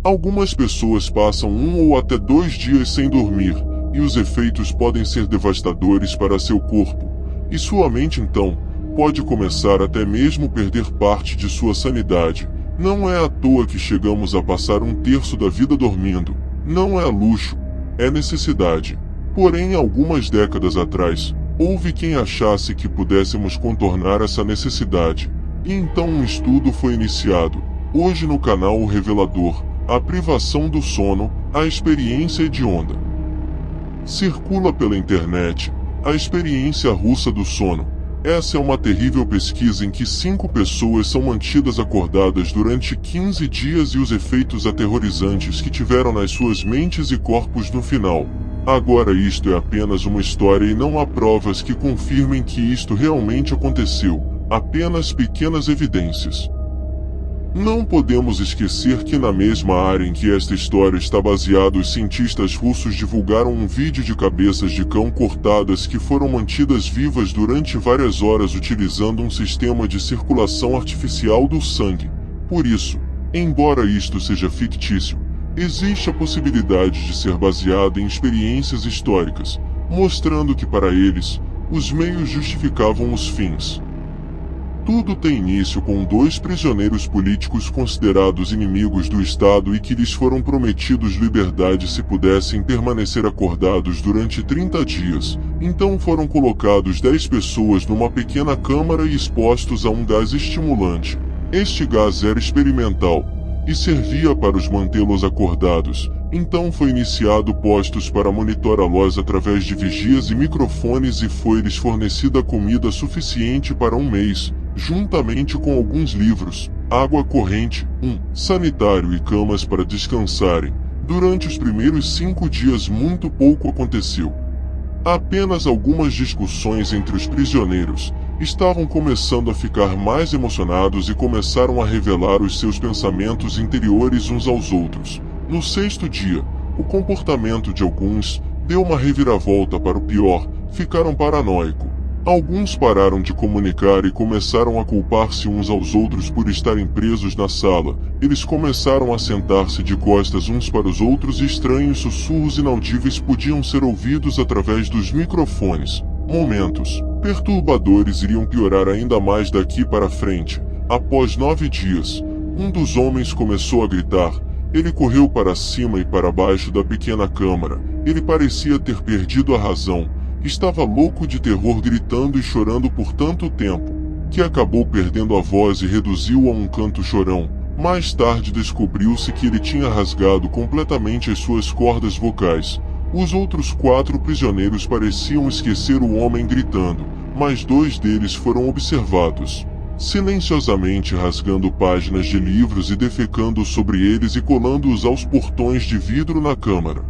Algumas pessoas passam 1 ou até 2 dias sem dormir, e os efeitos podem ser devastadores para seu corpo, e sua mente então pode começar até mesmo perder parte de sua sanidade. Não é à toa que chegamos a passar 1/3 da vida dormindo. Não é luxo, é necessidade. Porém, algumas décadas atrás, houve quem achasse que pudéssemos contornar essa necessidade, e então um estudo foi iniciado. Hoje no canal O Revelador, a privação do sono, a experiência hedionda. Circula pela internet a experiência russa do sono. Essa é uma terrível pesquisa em que 5 pessoas são mantidas acordadas durante 15 dias e os efeitos aterrorizantes que tiveram nas suas mentes e corpos no final. Agora isto é apenas uma história e não há provas que confirmem que isto realmente aconteceu, apenas pequenas evidências. Não podemos esquecer que na mesma área em que esta história está baseada, os cientistas russos divulgaram um vídeo de cabeças de cão cortadas que foram mantidas vivas durante várias horas utilizando um sistema de circulação artificial do sangue. Por isso, embora isto seja fictício, existe a possibilidade de ser baseado em experiências históricas, mostrando que para eles, os meios justificavam os fins. Tudo tem início com 2 prisioneiros políticos considerados inimigos do Estado e que lhes foram prometidos liberdade se pudessem permanecer acordados durante 30 dias. Então foram colocados 10 pessoas numa pequena câmara e expostos a um gás estimulante. Este gás era experimental e servia para os mantê-los acordados. Então foi iniciado postos para monitorá-los através de vigias e microfones e foi-lhes fornecida comida suficiente para 1 mês, juntamente com alguns livros, água corrente, sanitário e camas para descansarem. Durante os primeiros 5 dias muito pouco aconteceu. Apenas algumas discussões entre os prisioneiros estavam começando a ficar mais emocionados e começaram a revelar os seus pensamentos interiores uns aos outros. No 6º dia, o comportamento de alguns deu uma reviravolta para o pior, ficaram paranoicos. Alguns pararam de comunicar e começaram a culpar-se uns aos outros por estarem presos na sala. Eles começaram a sentar-se de costas uns para os outros e estranhos sussurros inaudíveis podiam ser ouvidos através dos microfones. Momentos perturbadores iriam piorar ainda mais daqui para frente. Após 9 dias, um dos homens começou a gritar. Ele correu para cima e para baixo da pequena câmara. Ele parecia ter perdido a razão. Estava louco de terror, gritando e chorando por tanto tempo, que acabou perdendo a voz e reduziu a um canto chorão. Mais tarde descobriu-se que ele tinha rasgado completamente as suas cordas vocais. Os outros 4 prisioneiros pareciam esquecer o homem gritando, mas 2 deles foram observados silenciosamente rasgando páginas de livros e defecando sobre eles e colando-os aos portões de vidro na câmara.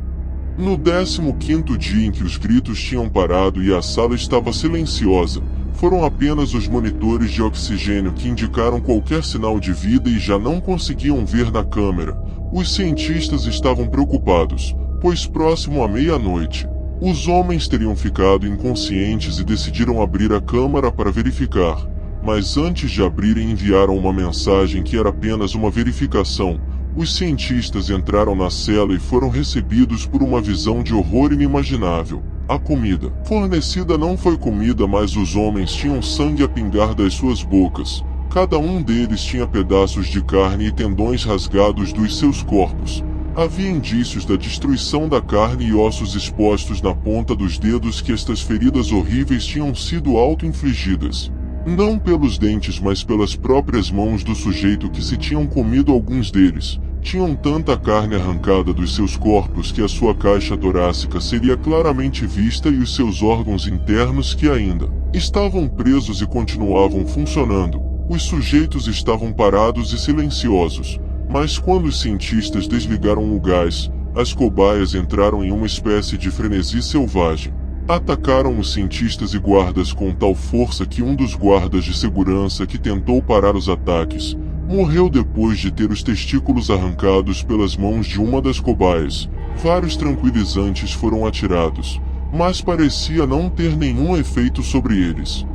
No 15º dia em que os gritos tinham parado e a sala estava silenciosa, foram apenas os monitores de oxigênio que indicaram qualquer sinal de vida e já não conseguiam ver na câmera. Os cientistas estavam preocupados, pois próximo à meia-noite, os homens teriam ficado inconscientes e decidiram abrir a câmara para verificar. Mas antes de abrirem enviaram uma mensagem que era apenas uma verificação. Os cientistas entraram na cela e foram recebidos por uma visão de horror inimaginável. A comida fornecida não foi comida, mas os homens tinham sangue a pingar das suas bocas. Cada um deles tinha pedaços de carne e tendões rasgados dos seus corpos. Havia indícios da destruição da carne e ossos expostos na ponta dos dedos que estas feridas horríveis tinham sido auto-infligidas. Não pelos dentes, mas pelas próprias mãos do sujeito que se tinham comido. Alguns deles tinham tanta carne arrancada dos seus corpos que a sua caixa torácica seria claramente vista e os seus órgãos internos que ainda estavam presos e continuavam funcionando. Os sujeitos estavam parados e silenciosos, mas quando os cientistas desligaram o gás, as cobaias entraram em uma espécie de frenesi selvagem. Atacaram os cientistas e guardas com tal força que um dos guardas de segurança que tentou parar os ataques morreu depois de ter os testículos arrancados pelas mãos de uma das cobaias. Vários tranquilizantes foram atirados, mas parecia não ter nenhum efeito sobre eles.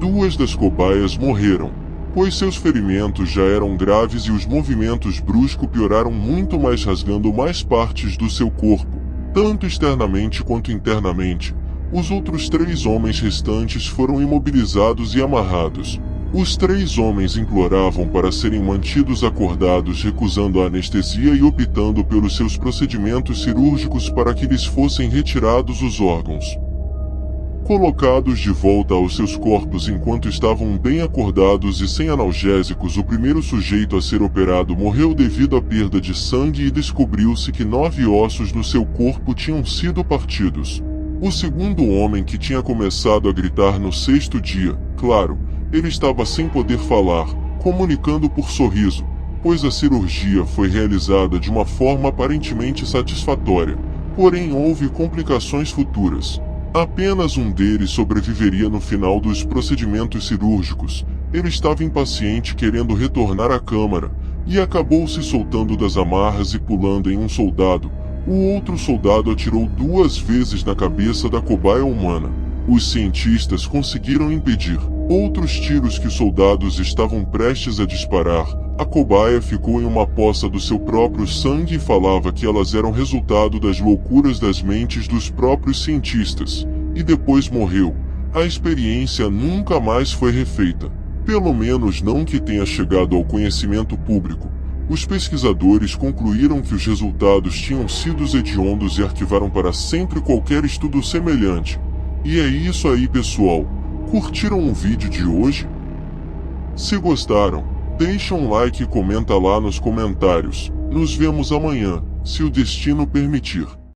2 das cobaias morreram. pois seus ferimentos já eram graves e os movimentos bruscos pioraram muito mais, rasgando mais partes do seu corpo, tanto externamente quanto internamente. Os outros 3 homens restantes foram imobilizados e amarrados. Os 3 homens imploravam para serem mantidos acordados, recusando a anestesia e optando pelos seus procedimentos cirúrgicos para que lhes fossem retirados os órgãos. Colocados de volta aos seus corpos enquanto estavam bem acordados e sem analgésicos, o primeiro sujeito a ser operado morreu devido à perda de sangue e descobriu-se que 9 ossos no seu corpo tinham sido partidos. O segundo homem, que tinha começado a gritar no 6º dia, claro, ele estava sem poder falar, comunicando por sorriso, pois a cirurgia foi realizada de uma forma aparentemente satisfatória, porém houve complicações futuras. Apenas um deles sobreviveria no final dos procedimentos cirúrgicos. Ele estava impaciente, querendo retornar à câmara, e acabou se soltando das amarras e pulando em um soldado. O outro soldado atirou 2 vezes na cabeça da cobaia humana. Os cientistas conseguiram impedir outros tiros que os soldados estavam prestes a disparar. A cobaia ficou em uma poça do seu próprio sangue e falava que elas eram resultado das loucuras das mentes dos próprios cientistas, e depois morreu. A experiência nunca mais foi refeita, pelo menos não que tenha chegado ao conhecimento público. Os pesquisadores concluíram que os resultados tinham sido hediondos e arquivaram para sempre qualquer estudo semelhante. E é isso aí, pessoal. Curtiram o vídeo de hoje? Se gostaram, deixa um like e comenta lá nos comentários. Nos vemos amanhã, se o destino permitir.